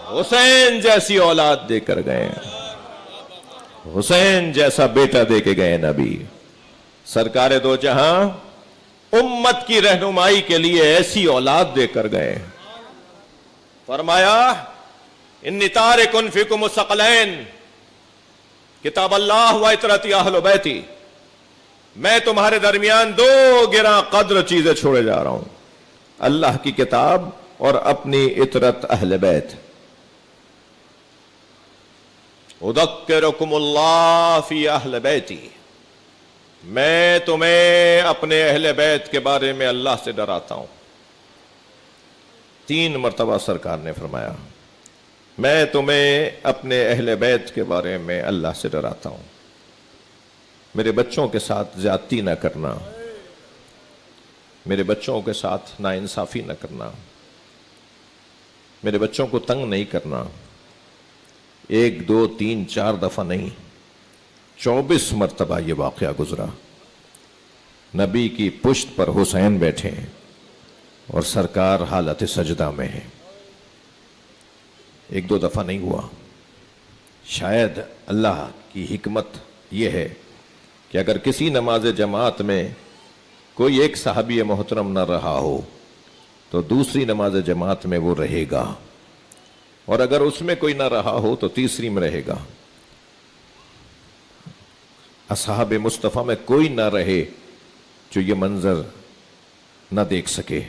حسین جیسی اولاد دے کر گئے، حسین جیسا بیٹا دے کے گئے نبی سرکار دو جہاں، امت کی رہنمائی کے لیے ایسی اولاد دے کر گئے۔ فرمایا انی تارک فیکم الثقلین کتاب اللہ و عطرتی اہل بیتی، میں تمہارے درمیان دو گراں قدر چیزیں چھوڑے جا رہا ہوں، اللہ کی کتاب اور اپنی عطرت اہل بیت۔ اذکرکم اللہ فی اہل بیتی، میں تمہیں اپنے اہل بیت کے بارے میں اللہ سے ڈراتا ہوں۔ 3 مرتبہ سرکار نے فرمایا میں تمہیں اپنے اہل بیت کے بارے میں اللہ سے ڈراتا ہوں۔ میرے بچوں کے ساتھ زیادتی نہ کرنا، میرے بچوں کے ساتھ ناانصافی نہ کرنا، میرے بچوں کو تنگ نہیں کرنا۔ 1 2 3 4 دفعہ نہیں، 24 مرتبہ یہ واقعہ گزرا۔ نبی کی پشت پر حسین بیٹھے ہیں اور سرکار حالت سجدہ میں ہیں۔ 1 2 دفعہ نہیں ہوا۔ شاید اللہ کی حکمت یہ ہے کہ اگر کسی نماز جماعت میں کوئی ایک صحابی محترم نہ رہا ہو تو دوسری نماز جماعت میں وہ رہے گا، اور اگر اس میں کوئی نہ رہا ہو تو تیسری میں رہے گا۔ اصحاب مصطفیٰ میں کوئی نہ رہے جو یہ منظر نہ دیکھ سکے۔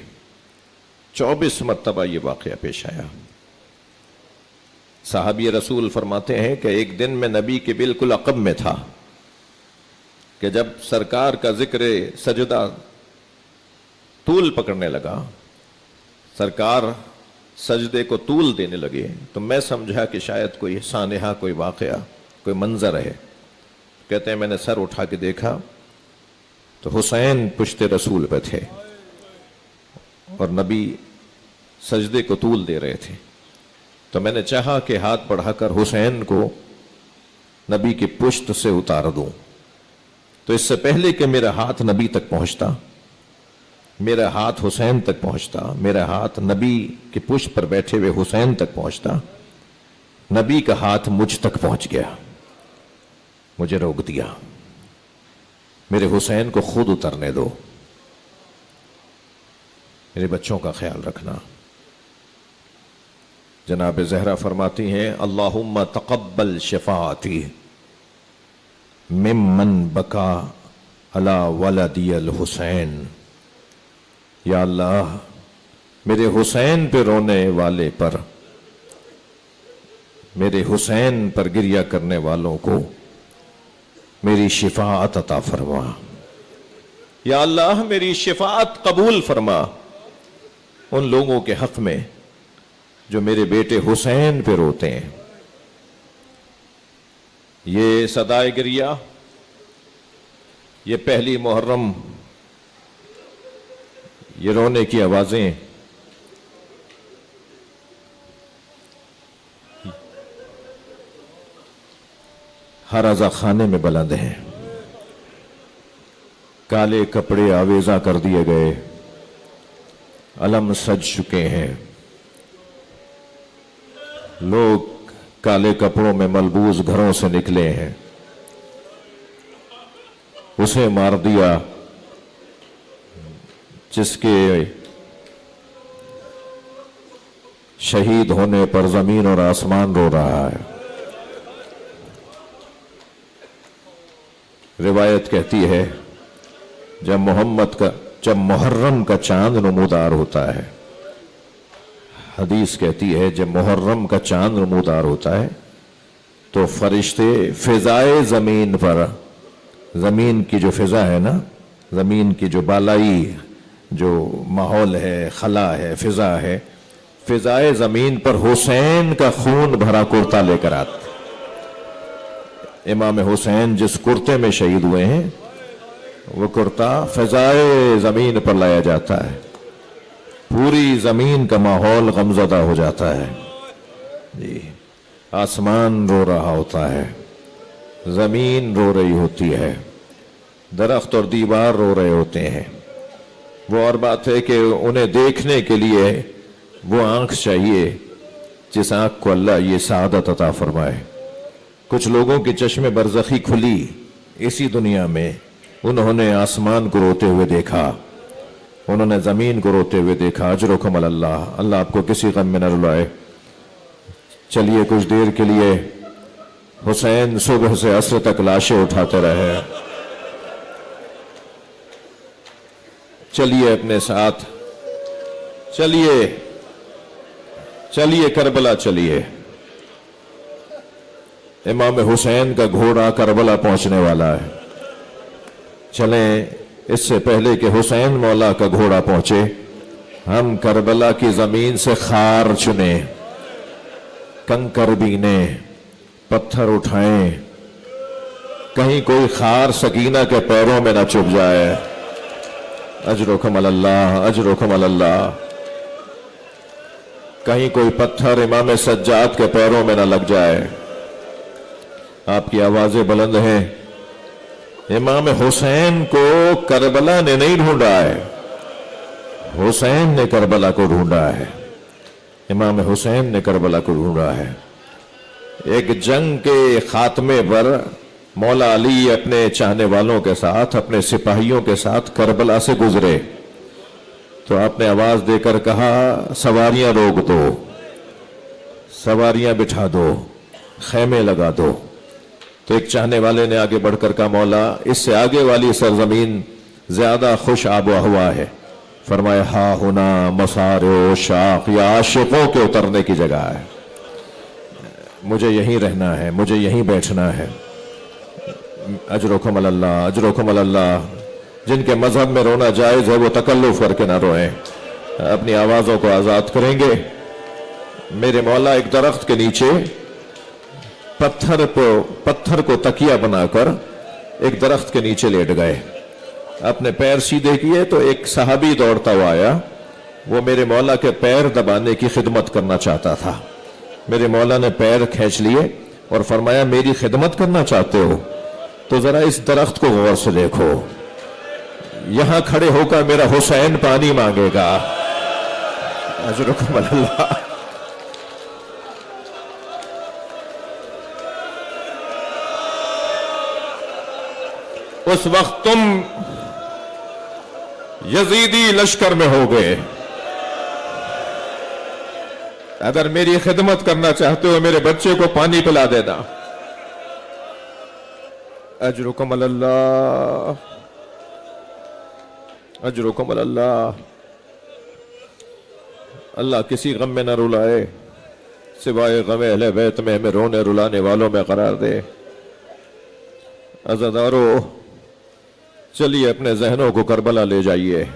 24 مرتبہ یہ واقعہ پیش آیا۔ صحابی رسول فرماتے ہیں کہ ایک دن میں نبی کے بالکل عقب میں تھا کہ جب سرکار کا ذکر سجدہ طول پکڑنے لگا، سرکار سجدے کو طول دینے لگے، تو میں سمجھا کہ شاید کوئی سانحہ، کوئی واقعہ، کوئی منظر ہے۔ کہتے ہیں میں نے سر اٹھا کے دیکھا تو حسین پشت رسول پہ تھے اور نبی سجدے کو طول دے رہے تھے، تو میں نے چاہا کہ ہاتھ بڑھا کر حسین کو نبی کی پشت سے اتار دوں، تو اس سے پہلے کہ میرا ہاتھ نبی تک پہنچتا، میرا ہاتھ حسین تک پہنچتا، میرا ہاتھ نبی کی پشت پر بیٹھے ہوئے حسین تک پہنچتا، نبی کا ہاتھ مجھ تک پہنچ گیا۔ مجھے روک دیا، میرے حسین کو خود اترنے دو، میرے بچوں کا خیال رکھنا۔ جناب زہرا فرماتی ہیں اللہم تقبل شفاعتی ممن بکا علی ولدی الحسین، یا اللہ میرے حسین پہ رونے والے پر، میرے حسین پر گریہ کرنے والوں کو میری شفاعت عطا فرما۔ یا اللہ میری شفاعت قبول فرما ان لوگوں کے حق میں جو میرے بیٹے حسین پہ روتے ہیں۔ یہ صدائے گریہ، یہ پہلی محرم، یہ رونے کی آوازیں ہر عزا خانے میں بلند ہیں۔ کالے کپڑے آویزہ کر دیے گئے، علم سج چکے ہیں، لوگ کالے کپڑوں میں ملبوس گھروں سے نکلے ہیں۔ اسے مار دیا جس کے شہید ہونے پر زمین اور آسمان رو رہا ہے۔ روایت کہتی ہے جب محرم کا چاند نمودار ہوتا ہے، حدیث کہتی ہے جب محرم کا چاند نمودار ہوتا ہے تو فرشتے فضائے زمین پر، زمین کی جو فضا ہے نا، زمین کی جو بالائی جو ماحول ہے، خلا ہے، فضا ہے، فضائے زمین پر حسین کا خون بھرا کرتا لے کر آتے۔ امام حسین جس کرتے میں شہید ہوئے ہیں وہ کرتا فضائے زمین پر لایا جاتا ہے، پوری زمین کا ماحول غمزدہ ہو جاتا ہے جی، آسمان رو رہا ہوتا ہے، زمین رو رہی ہوتی ہے، درخت اور دیوار رو رہے ہوتے ہیں۔ وہ اور بات ہے کہ انہیں دیکھنے کے لیے وہ آنکھ چاہیے जिस आंख को अल्लाह ये सआदत अता फरमाए। कुछ लोगों की चश्मे बरज़खी खुली इसी दुनिया में, उन्होंने आसमान को रोते हुए देखा, उन्होंने ज़मीन को रोते हुए देखा। अजरुकुम अल्लाह, अल्लाह आपको किसी गम में न रुलाए। चलिए कुछ देर के लिए हुसैन सुबह से असर तक लाशें उठाते रहे। चलिए अपने साथ, चलिए चलिए करबला चलिए। इमाम हुसैन का घोड़ा करबला पहुंचने वाला है। चलें इससे पहले कि हुसैन मौला का घोड़ा पहुंचे, हम करबला की जमीन से खार चुने, कंकर बीने, पत्थर उठाएं, कहीं कोई खार सकीना के पैरों में ना चुभ जाए। अजरुकुम अल्लाह, अजरुकुम अल्लाह। कहीं कोई पत्थर इमाम सज्जाद के पैरों में ना लग जाए। आपकी आवाजें बुलंद हैं। इमाम हुसैन को करबला ने नहीं ढूंढा है, हुसैन ने करबला को ढूंढा है। इमाम हुसैन ने करबला को ढूंढा है। एक जंग के खात्मे पर मौला अली अपने चाहने वालों के साथ, अपने सिपाहियों के साथ करबला से गुजरे तो आपने आवाज देकर कहा, सवारियां रोक दो, सवारियां बिठा दो, खैमे लगा दो। तो एक चाहने वाले ने आगे बढ़कर कहा, मौला इससे आगे वाली सरजमीन ज्यादा खुश आबो हवा है। फरमाया, हा हुना मसारो शाख, या आशिकों के उतरने की जगह है, मुझे यहीं रहना है, मुझे यहीं बैठना है। अजरुकुम अल्लाह, अजरुकुम अल्लाह। जिनके मजहब में रोना जायज है वो तकल्लुफ करके ना रोएं, अपनी आवाजों को आजाद करेंगे। मेरे मौला एक दरख्त के नीचे पत्थर को तकिया बनाकर एक दरख्त के नीचे लेट गए, अपने पैर सीधे किए तो एक सहाबी दौड़ता हुआ आया। वो मेरे मौला के पैर दबाने की खिदमत करना चाहता था। मेरे मौला ने पैर खींच लिए और फरमाया, मेरी खिदमत करना चाहते हो तो जरा इस दरख्त को गौर से देखो, यहां खड़े होकर मेरा हुसैन पानी मांगेगा। अजरुकुम अल्लाह। उस वक्त तुम यजीदी लश्कर में हो गए। अगर मेरी खिदमत करना चाहते हो मेरे बच्चे को पानी पिला देना। अजरुकुम अल्लाह, अजरुकुम अल्लाह। अल्लाह किसी गम में न रुलाए, सिवाय गम अहले बैत में हमें रोने रुलाने वालों में करार दे। अज़ादारों, चलिए अपने जहनों को करबला ले जाइए।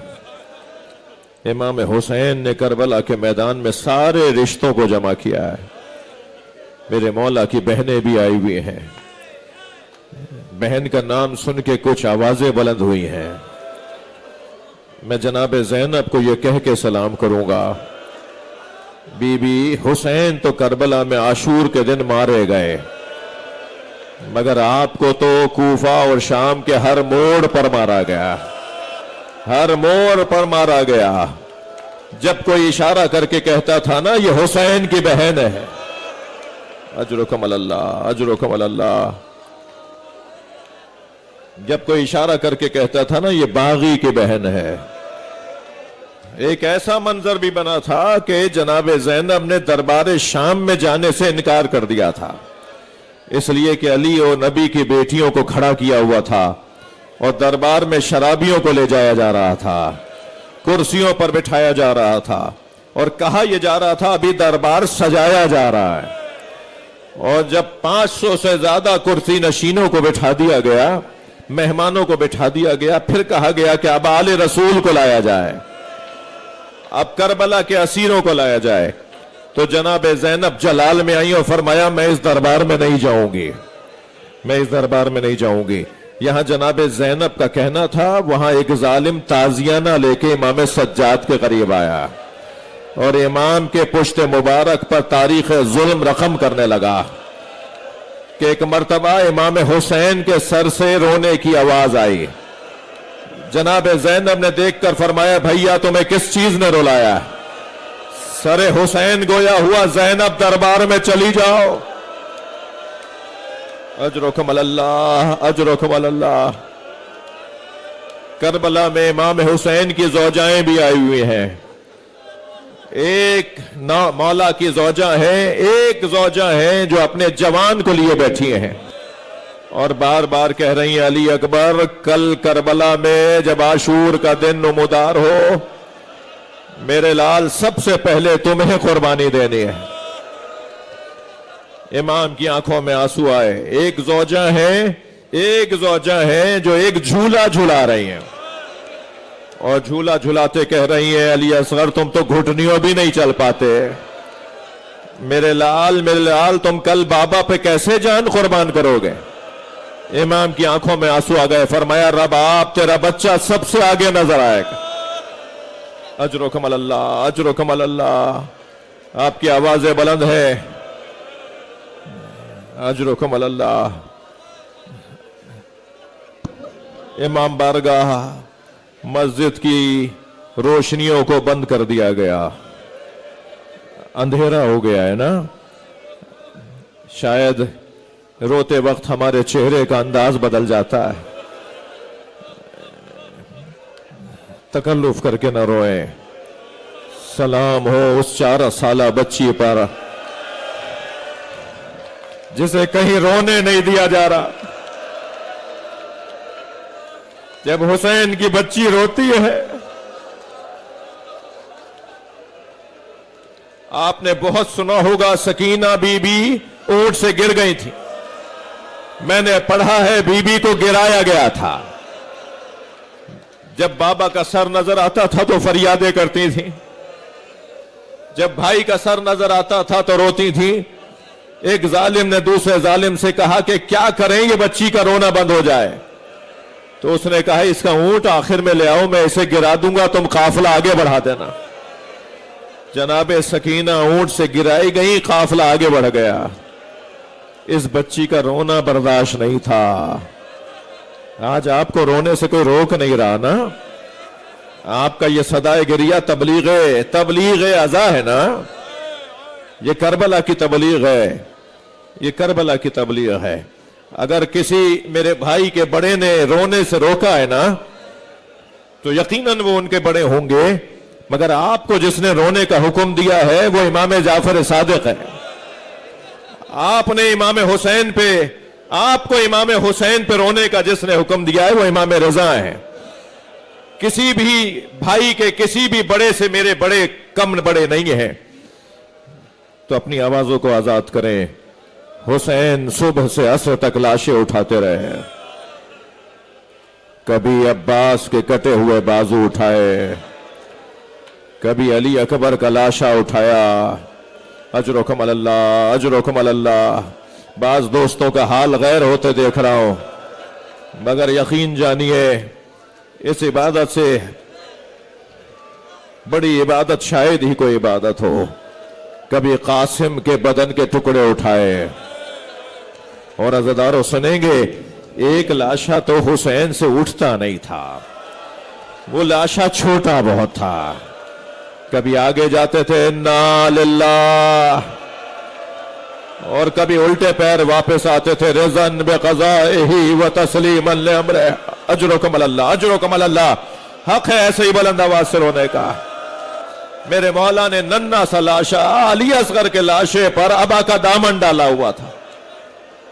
इमाम हुसैन ने करबला के मैदान में सारे रिश्तों को जमा किया है। मेरे मौला की बहनें भी आई हुई हैं। बहन का नाम सुन के कुछ आवाजें बुलंद हुई हैं। मैं जनाब ज़ैनब को यह कह के सलाम करूंगा, बीबी हुसैन तो करबला में आशूर के दिन मारे गए, मगर आपको तो कूफा और शाम के हर मोड़ पर मारा गया, हर मोड़ पर मारा गया। जब कोई इशारा करके कहता था ना ये हुसैन की बहन है, अजरुकुम अल्लाह, अजरुकुम अल्लाह। जब कोई इशारा करके कहता था ना ये बागी की बहन है। एक ऐसा मंजर भी बना था कि जनाब ज़ैनब ने दरबार शाम में जाने से इनकार कर दिया था, इसलिए कि अली और नबी की बेटियों को खड़ा किया हुआ था और दरबार में शराबियों को ले जाया जा रहा था, कुर्सियों पर बिठाया जा रहा था और कहा यह जा रहा था अभी दरबार सजाया जा रहा है। और जब 500 से ज्यादा कुर्सी नशीनों को बिठा दिया गया, मेहमानों को बिठा दिया गया, फिर कहा गया कि अब आले रसूल को लाया जाए, अब करबला के असीरों को लाया जाए, तो जनाब ज़ैनब जलाल में आई और फरमाया मैं इस दरबार में नहीं जाऊंगी, मैं इस दरबार में नहीं जाऊंगी। यहां जनाब ज़ैनब का कहना था, वहां एक जालिम ताजियाना लेके इमाम सज्जाद के करीब आया और इमाम के पुश्ते मुबारक पर तारीख जुल्म रकम करने लगा कि एक मर्तबा इमाम हुसैन के सर से रोने की आवाज आई। जनाब ज़ैनब ने देखकर फरमाया भैया तुम्हें किस चीज ने रुलाया? सरे हुसैन गोया हुआ ज़ैनब दरबार में चली जाओ। अजरुकुम अल्लाह, अजरुकुम अल्लाह। करबला में इमाम हुसैन की ज़ौजाएं भी आई हुई हैं। एक मौला की ज़ौजा है, एक ज़ौजा है जो अपने जवान को लिए बैठी हैं और बार बार कह रही हैं, अली अकबर कल करबला में जब आशूर का दिन नुमुदार हो, मेरे लाल सबसे पहले तुम्हें कुर्बानी देनी है। इमाम की आंखों में आंसू आए। एक ज़ौजा है जो एक झूला झुला रही है और झूला झुलाते कह रही है, अली असगर तुम तो घुटनियों भी नहीं चल पाते, मेरे लाल तुम कल बाबा पे कैसे जान कुर्बान करोगे। इमाम की आंखों में आंसू आ गए। फरमाया, रब आप तेरा बच्चा सबसे आगे नजर आएगा। अजरुकुम अल्लाह, अजरुकुम अल्लाह। आपकी आवाजें बुलंद है। अजरुकुम अल्लाह। इमाम बारगाह मस्जिद की रोशनियों को बंद कर दिया गया। अंधेरा हो गया है ना। शायद रोते वक्त हमारे चेहरे का अंदाज बदल जाता है। तकल्लुफ करके न रोए। सलाम हो उस 4 साला बच्ची पर जिसे कहीं रोने नहीं दिया जा रहा। जब हुसैन की बच्ची रोती है, आपने बहुत सुना होगा, सकीना बीबी ऊंट से गिर गई थी। मैंने पढ़ा है बीबी को गिराया गया था। जब बाबा का सर नजर आता था तो फरियादें करती थी, जब भाई का सर नजर आता था तो रोती थी। एक जालिम ने दूसरे जालिम से कहा कि क्या करें ये बच्ची का रोना बंद हो जाए। तो उसने कहा, इसका ऊंट आखिर में ले आओ, मैं इसे गिरा दूंगा, तुम काफिला आगे बढ़ा देना। जनाबे सकीना ऊंट से गिराई गई, काफिला आगे बढ़ गया। इस बच्ची का रोना बर्दाश्त नहीं था। आज आपको रोने से कोई रोक नहीं रहा ना। आपका ये सदाए गिरिया तबलीग अज़ा है ना। ये करबला की तबलीग है, ये करबला की तबलीग है। अगर किसी मेरे भाई के बड़े ने रोने से रोका है ना, तो यकीनन वो उनके बड़े होंगे, मगर आपको जिसने रोने का हुक्म दिया है वो इमाम जाफर सादिक है। आपको इमाम हुसैन पे रोने का जिसने हुक्म दिया है वो इमाम रजा है। किसी भी भाई के किसी भी बड़े से मेरे बड़े कम बड़े नहीं हैं। तो अपनी आवाजों को आजाद करें। हुसैन सुबह से असर तक लाशें उठाते रहे। कभी अब्बास के कटे हुए बाजू उठाए, कभी अली अकबर का लाशा उठाया। अजरुकुम अल्लाह, अजरुकुम अल्लाह। बाज दोस्तों का हाल गैर होते देख रहा हूं, मगर यकीन जानिए इस इबादत से बड़ी इबादत शायद ही कोई इबादत हो। कभी कासिम के बदन के टुकड़े उठाए। और अज़ादारों सुनेंगे, एक लाशा तो हुसैन से उठता नहीं था, वो लाशा छोटा बहुत था। कभी आगे जाते थे इन्ना लिल्लाह, और कभी उल्टे पैर वापस आते थे रिज़न बिक़ज़ाइही व तस्लीमन लिअम्रिही। अजरुकुम अल्लाह, अजरुकुम अल्लाह। हक है ऐसे ही बुलंद आवाज से रोने का। मेरे मौला ने नन्ना सा लाशा अली असगर के लाशे पर अबा का दामन डाला हुआ था।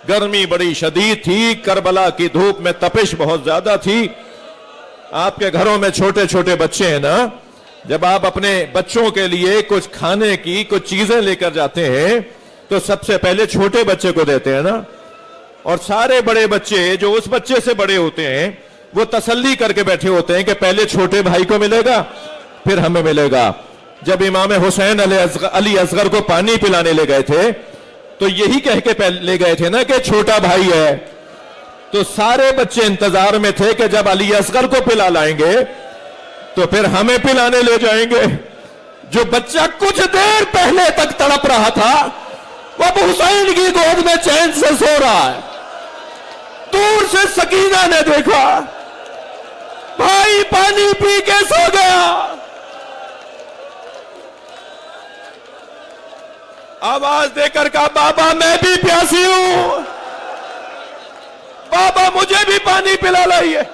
गर्मी बड़ी शदीद थी, करबला की धूप में तपिश बहुत ज्यादा थी। आपके घरों में छोटे छोटे बच्चे हैं ना, जब आप अपने बच्चों के लिए कुछ खाने की कुछ चीजें लेकर जाते हैं तो सबसे पहले छोटे बच्चे को देते हैं ना। और सारे बड़े बच्चे जो उस बच्चे से बड़े होते हैं वो तसल्ली करके बैठे होते हैं कि पहले छोटे भाई को मिलेगा फिर हमें मिलेगा। जब इमाम हुसैन अली असगर को पानी पिलाने ले गए थे तो यही कह के ले गए थे ना कि छोटा भाई है। तो सारे बच्चे इंतजार में थे कि जब अली असगर को पिला लाएंगे तो फिर हमें पिलाने ले जाएंगे। जो बच्चा कुछ देर पहले तक तड़प रहा था वो अब हुसैन की गोद में चैन से सो रहा है। दूर से सकीना ने देखा, भाई पानी पी के सो गया। आवाज देकर कहा, बाबा मैं भी प्यासी हूं, बाबा मुझे भी पानी पिला लाइए।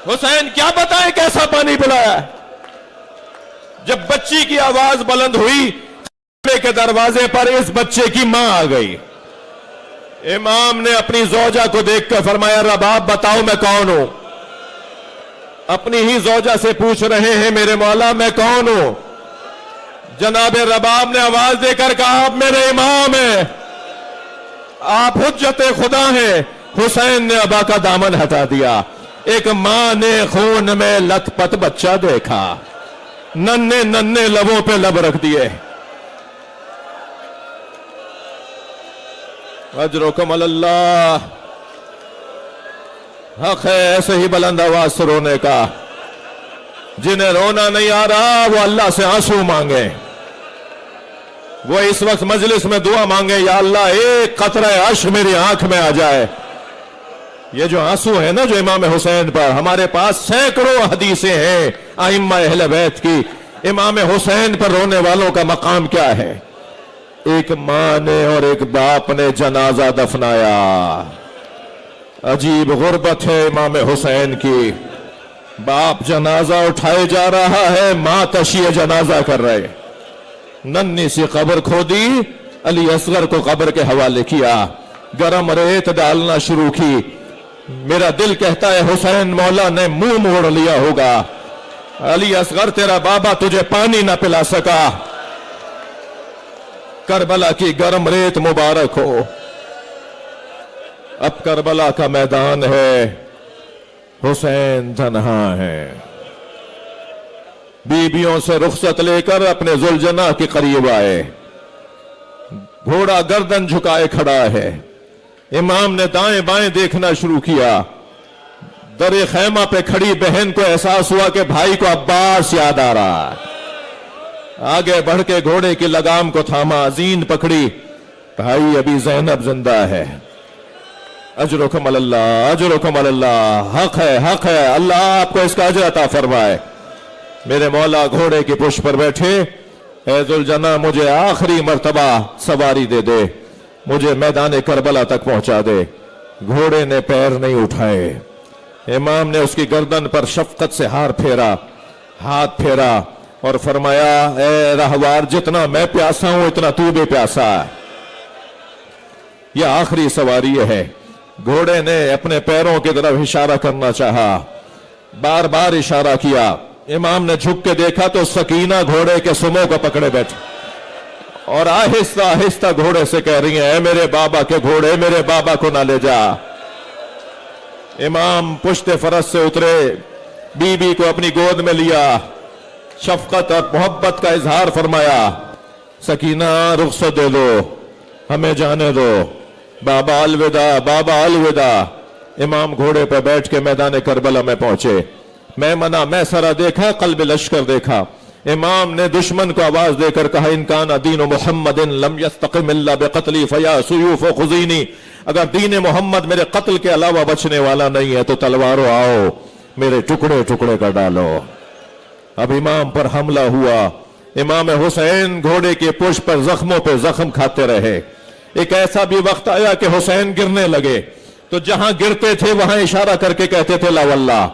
हुसैन क्या बताएं कैसा पानी पिलाया। जब बच्ची की आवाज बुलंद हुई, के दरवाजे पर इस बच्चे की मां आ गई। इमाम ने अपनी जोजा को देखकर फरमाया, रबाब बताओ मैं कौन हूं। अपनी ही जोजा से पूछ रहे हैं, मेरे मौला मैं कौन हूं। जनाब रबाब ने आवाज देकर कहा, आप मेरे इमाम हैं, आप हुज्जत खुदा हैं। हुसैन ने अबा का दामन हटा दिया। एक मां ने खून में लथपथ बच्चा देखा, नन्हे नन्हे लबों पे लब रख दिए। अजरुकुम अल्लाह। हक है ऐसे ही बुलंद आवाज से रोने का। जिन्हें रोना नहीं आ रहा वो अल्लाह से आंसू मांगे। वो इस वक्त मजलिस में दुआ मांगे, या अल्लाह एक कतरा अश्क मेरी आंख में आ जाए। ये जो आंसू है ना जो इमाम हुसैन पर, हमारे पास सैकड़ों हदीसें हैं आइम्मा अहले बैत की। इमाम हुसैन पर रोने वालों का मकाम क्या है। एक मां ने और एक बाप ने जनाजा दफनाया। अजीब गुर्बत है इमाम हुसैन की। बाप जनाजा उठाए जा रहा है, मां तशिए जनाजा कर रहे। नन्ही सी कब्र खोदी, अली असगर को कब्र के हवाले किया, गरम रेत डालना शुरू की। मेरा दिल कहता है हुसैन मौला ने मुंह मोड़ लिया होगा। अली असगर तेरा बाबा तुझे पानी ना पिला सका। करबला की गरम रेत मुबारक हो। अब करबला का मैदान है, हुसैन तन्हा है। बीबियों से रुखसत लेकर अपने जुलजना के करीब आए। घोड़ा गर्दन झुकाए खड़ा है। इमाम ने दाएं बाएं देखना शुरू किया। दरे खैमा पे खड़ी बहन को एहसास हुआ कि भाई को अब्बास याद आ रहा है। आगे बढ़ के घोड़े की लगाम को थामा, जीन पकड़ी। भाई अभी ज़ैनब जिंदा है। अजरुकुम अल्लाह, अजरुकुम अल्लाह। हक है, अल्लाह आपको इसका अजर अता फरमाए। मेरे मौला घोड़े की पुष्ट पर बैठे। ऐ जुलजना मुझे आखिरी मर्तबा सवारी दे दे, मुझे मैदान करबला तक पहुंचा दे। घोड़े ने पैर नहीं उठाए। इमाम ने उसकी गर्दन पर शफकत से हाथ फेरा और फरमाया, ए रहवार जितना मैं प्यासा हूं इतना तू भी प्यासा है। यह आखिरी सवारी है। घोड़े ने अपने पैरों की तरफ इशारा करना चाहा, बार बार इशारा किया। इमाम ने झुक के देखा तो सकीना घोड़े के सुमो को पकड़े बैठे और आहिस्ता आहिस्ता घोड़े से कह रही है, मेरे बाबा के घोड़े, मेरे बाबा को ना ले जा। इमाम पुश्ते फरस से उतरे, बीबी को अपनी गोद में लिया, शफकत और मोहब्बत का इजहार फरमाया। सकीना रुखसत दे दो, हमें जाने दो, बाबा अलविदा, बाबा अलविदा। इमाम घोड़े पर बैठ के मैदान करबला में पहुंचे। मैं मना मैं सरा देखा, कल्ब लश्कर देखा। इमाम ने दुश्मन को आवाज देकर कहा, इनकान दीन मुहम्मदिन लम यस्तकिम इल्ला बिक़त्ली फया सुयूफ खुज़ीनी। अगर दीन मोहम्मद मेरे कत्ल के अलावा बचने वाला नहीं है तो तलवारों आओ, मेरे टुकड़े टुकड़े कर डालो। अब इमाम पर हमला हुआ। इमाम हुसैन घोड़े के पुष्प पर जख्मों पे जख्म खाते रहे। एक ऐसा भी वक्त आया कि हुसैन गिरने लगे तो जहां गिरते थे वहां इशारा करके कहते थे, ला वल्लाह,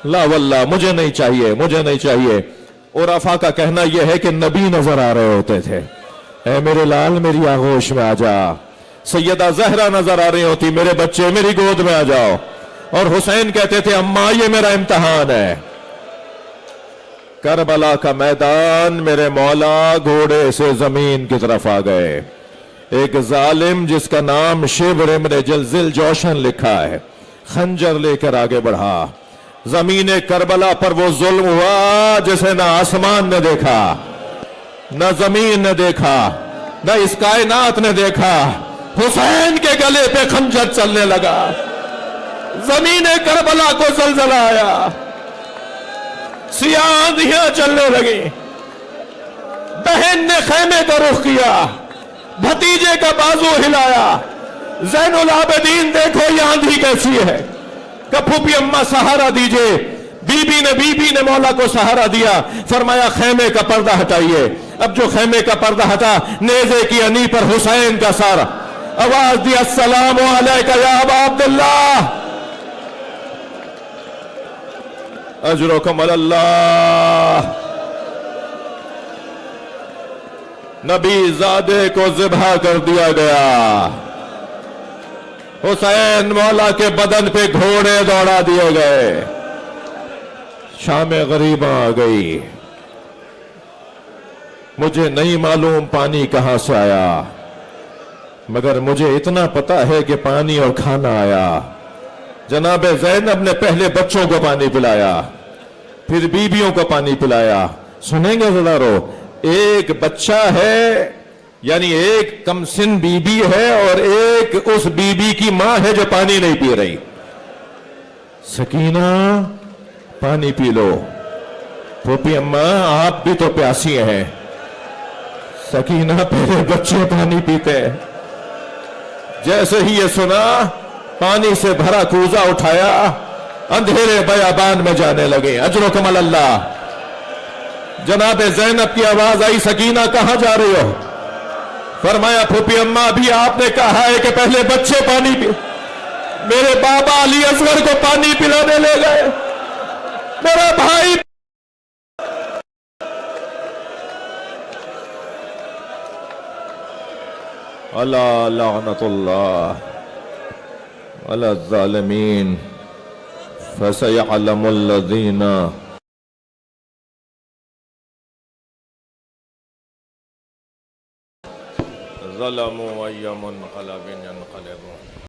ला वल्लाह, मुझे नहीं चाहिए, मुझे नहीं चाहिए। और अफा का कहना यह है कि नबी नजर आ रहे होते थे। ऐ मेरे लाल मेरी आगोश में आ जा। सैयदा जहरा नजर आ रही होती, मेरे बच्चे मेरी गोद में आ जाओ। और हुसैन कहते थे, अम्मा ये मेरा इम्तिहान है। करबला का मैदान, मेरे मौला घोड़े से जमीन की तरफ आ गए। एक जालिम जिसका नाम शिब्र इब्न जलजिल जोशन लिखा है, खंजर लेकर आगे बढ़ा। जमीन करबला पर वो जुल्म हुआ जिसे ना आसमान ने देखा, न जमीन ने देखा, न इस कायनात ने देखा। हुसैन के गले पे खंजर चलने लगा। जमीन करबला को जलजला आया, सियाह आंधियां चलने लगी। बहन ने खेमे का रुख किया, भतीजे का बाजू हिलाया। ज़ैनुल आबिदीन देखो ये आंधी कैसी है। कफूफी अम्मा सहारा दीजिए। बीबी ने मौला को सहारा दिया। फरमाया खेमे का पर्दा हटाइए। اب جو خیمے کا پردہ ہٹا، نیزے کی انی پر حسین کا سارا، آواز دی السلام علیکہ یا ابا عبداللہ، اجرکم اللہ۔ نبی زادے کو ذبح کر دیا گیا، حسین مولا کے بدن پہ گھوڑے دوڑا دیے گئے، شام غریبہ آ گئی۔ مجھے نہیں معلوم پانی کہاں سے آیا، مگر مجھے اتنا پتا ہے کہ پانی اور کھانا آیا۔ جناب زینب نے پہلے بچوں کو پانی پلایا، پھر بیویوں کو پانی پلایا۔ سنیں گے ذرا رو، ایک بچہ ہے، یعنی ایک کم سن بی بی ہے، اور ایک اس بی بی کی ماں ہے جو پانی نہیں پی رہی۔ سکینہ پانی پی لو، پھوپھی اماں آپ بھی تو پیاسی ہیں۔ سکینہ پہلے بچے پانی پیتے ہیں۔ جیسے ہی یہ سنا، پانی سے بھرا کوزہ اٹھایا، اندھیرے بیابان میں جانے لگے۔ اجرکم اللہ۔ جناب زینب کی آواز آئی، سکینہ کہاں جا رہی ہو؟ فرمایا پھوپھی اماں بھی آپ نے کہا ہے کہ پہلے بچے پانی پی، میرے بابا علی اصغر کو پانی پلانے لے گئے، میرا بھائی۔ اللہ لعنت اللہ علی الظالمین، فسيعلم الذين ظلموا أي منقلب